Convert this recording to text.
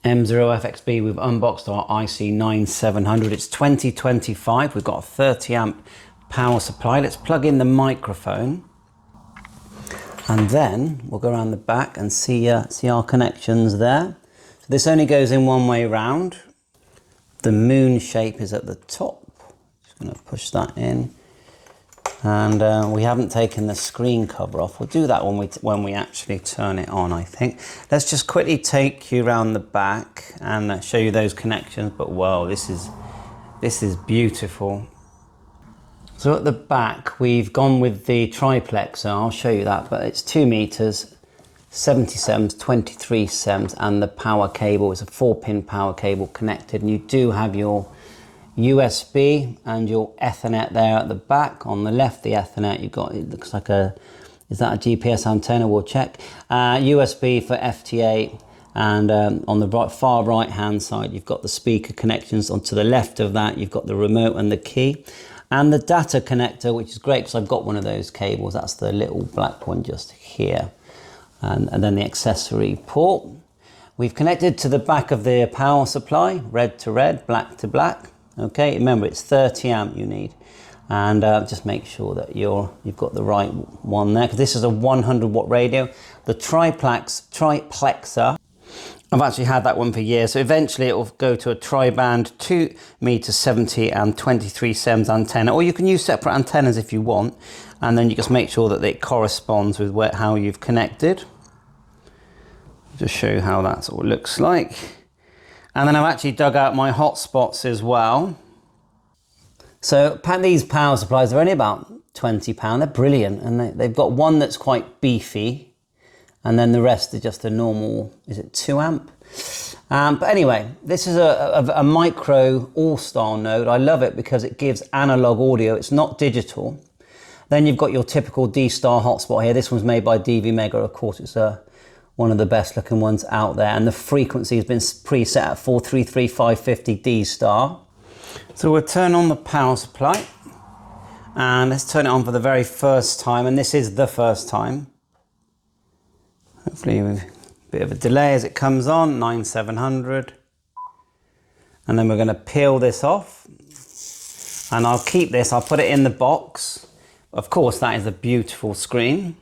M0FXB, we've unboxed our IC-9700. It's 2025. We've got a 30 amp power supply. Let's plug in the microphone. And then we'll go around the back and see our connections there. So this only goes in one way round. The moon shape is at the top. Just going to push that in. And we haven't taken the screen cover off. We'll do that when we actually turn it on, I think. Let's just quickly take you around the back and show you those connections. But whoa, this is beautiful. So at the back, we've gone with the triplexer. I'll show you that, but it's 2 meters, 70 sems, 23 sems, and the power cable is a 4-pin power cable connected. And you do have your USB and your Ethernet there at the back. On the left, the Ethernet, you've got, it looks like is that a GPS antenna? We'll check. USB for FT8, and on the far right hand side, you've got the speaker connections. Onto the left of that, you've got the remote and the key. And the data connector, which is great because I've got one of those cables. That's the little black one just here. And then the accessory port. We've connected to the back of the power supply, red to red, black to black. Okay, remember it's 30 amp you need. And just make sure that you've got the right one there, because this is a 100 watt radio. The triplexer, I've actually had that one for years. So eventually it will go to a tri-band 2 meters 70 and 23 sems antenna, or you can use separate antennas if you want. And then you just make sure that it corresponds with how you've connected. Just show you how that sort of looks like. And then I've actually dug out my hotspots as well. So these power supplies are only about £20. They're brilliant, and they've got one that's quite beefy, and then the rest are just a normal, is it 2 amp? But anyway, this is a micro all-star node. I love it because it gives analog audio. It's not digital. Then you've got your typical Dstar hotspot here. This one's made by DV Mega. Of course, it's one of the best looking ones out there. And the frequency has been preset at 433,550 Dstar. So we'll turn on the power supply. And let's turn it on for the very first time. And this is the first time. Hopefully with a bit of a delay as it comes on, 9700. And then we're going to peel this off. And I'll keep this, I'll put it in the box. Of course, that is a beautiful screen.